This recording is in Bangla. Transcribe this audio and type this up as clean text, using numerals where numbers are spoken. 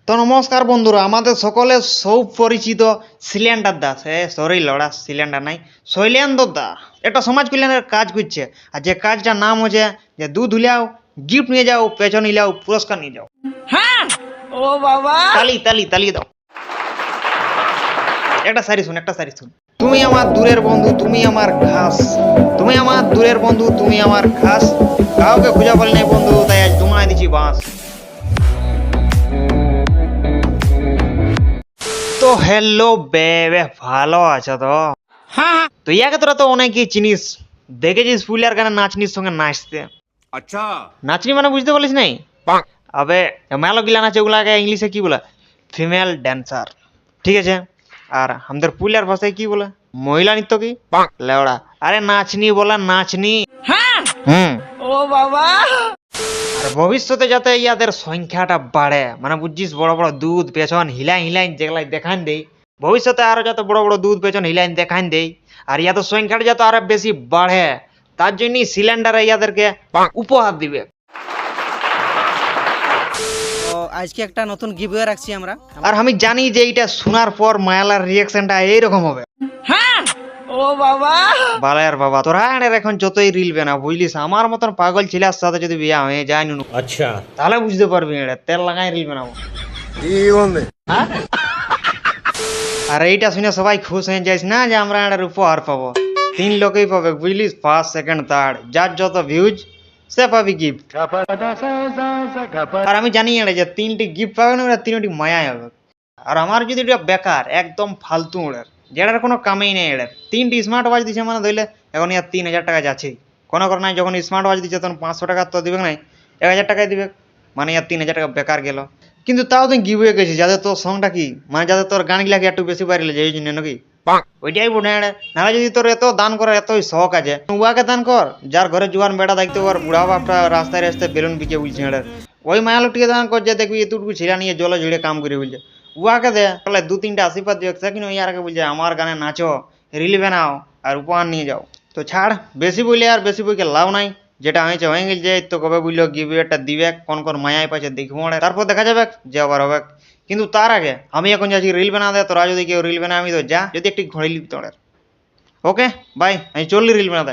তো নমস্কার বন্ধুরা, আমাদের সকলের সুপরিচিত সিলিন্ডার দা, সরি লড়া সিলিন্ডার নাই, শৈলেন্দ্র দা একটা সমাজ কল্যাণের কাজ করছে। আর যে কাজটার নাম হচ্ছে যে দুধ উলাও, গিফট নিয়ে যাও, পেছন ইলাও, পুরস্কার নিয়ে যাও। হ্যাঁ ও বাবা, তালি তালি তালি দাও। একটা সারি শুন। তুমি আমার দূরের বন্ধু, তুমি আমার ঘাস, তুমি আমার দূরের বন্ধু, তুমি আমার ঘাস, কাউকে খুঁজে পালি নাই বন্ধু, তাই আজ তোমায় দিচ্ছি বাঁশ। তো হ্যালো বেবে, ভালো আছো তো? হ্যাঁ তো ইয়াকে তোরা তো অনেকেই চিনিস, দেখেছিস পুলিয়ার গানে নাচনির সঙ্গে নাচতে। अच्छा নাচনি মানে বুঝতে পারিস নাই? আবে মেলো গিলা নাচে, ওগুলাকে ইংলিশে কি বলে? ফিমেল ড্যান্সার, ঠিক আছে। আর আমাদের পুলিয়ার ভাষায় কি বলে? মহিলা নৃত্য কি লেওড়া, আরে নাচনি বলা, নাচনি। হ্যাঁ হুম। ও বাবা, আর ভবিষ্যতে যাতে ইয়াদের সংখ্যাটা বাড়ে, মানে বুঝছিস, বড় বড় দুধ পেছন হিলাই হিলাই যেগুলা দেখান দেই, ভবিষ্যতে আরো যাতে বড় বড় দুধ পেছন হিলাই দেখান দেই, আর ইয়াদের সংখ্যাটা যাতে আরো বেশি বাড়ে, তার জন্যই সিলিন্ডারে ইয়াদেরকে উপহার দিবে। তো আজকে একটা নতুন গিভওয়ে রাখছি আমরা। আর আমি জানি যে এইটা শোনার পর মায়ালার রিয়াকশনটা এইরকম হবে। হ্যাঁ ও বাবা, বালায়ার বাবা, তোরা এর এখন যতই রিল বানা, বুঝলিস, আমার মতন পাগল ছেলের সাথে যদি বিয়া হয়ে যায় নুনু, अच्छा তাহলে বুঝতে পারবি এটা তেল লাগাই রিল বানাবো। হ্যাঁ? আর এইটা শুনে সবাই খুশ হয়ে যাইস না যে আমরা এটার উপহার পাবো। 3 লোকেই পাবে, বুঝলিস, ফার্স্ট সেকেন্ড থার্ড, যার যত ভিউজ সে পাবি গিফট। আর আমি জানি এটা যে 3টি গিফট পাবে না, ওরা 3টি মায়াই হবে। আর আমার যদি এটা বেকার একদম ফালতু ওড়ের, যেটার কোনো কামেই নেই, এটার 3টি স্মার্ট ওয়াচ দিছে মানে ধরলে এখন ইয়ার 3000 টাকা যাচ্ছেই। কোনো করে নাই, যখন স্মার্ট ওয়াচ দিচ্ছে তখন 500 টাকা তো দিবে নাই, 1000 টাকায় দিবে, মানে ইয়ার 3000 টাকা বেকার গেল। কিন্তু তাও তুই গিভওয়ে গেছিস যাতে তোর সংটা কি, মানে যাতে তোর গানগুলাকে একটু বেশি বাড়িলে, যে জন্য নাকি ওইটাই বোঝে। নাহলে যদি তোর এত দান করার এতই শখ আছে, উয়াকে দান কর যার ঘরে জোয়ান বেটা দেখতে পার, বুড়া বাপটা রাস্তায় রাস্তায় বেলুন বিকে বুঝছে এটার, ওই মায়া লোকটিকে দান কর যে দেখবি এতটুকু ছিঁড়া নিয়ে জলে ঝুড়ে কাম করে বুঝছে। উয়াকে দে, তাহলে 2-3টা আশীর্বাদ দিও, সেখানে ওই আর বলছে আমার গানে নাচো, রিল বানাও আর উপহার নিয়ে যাও। তো ছাড়, বেশি বললে আর বেশি বইকে লাভ নাই, যেটা হয়েছে হয়ে গেছে। তো কবে বললো গিভওয়েটা দিবে, কোন কোন মায়ায় পাচ্ছে দেখবো, তারপর দেখা যাবে যে আবার হবে। কিন্তু তার আগে আমি এখন যাচ্ছি রিল বানা দে, তোরা যদি কেউ রিল বানা আমি তো যা, যদি একটি ঘড়ি লিপ তোড়ের। ওকে বাই, আমি চললি রিল বানা দে।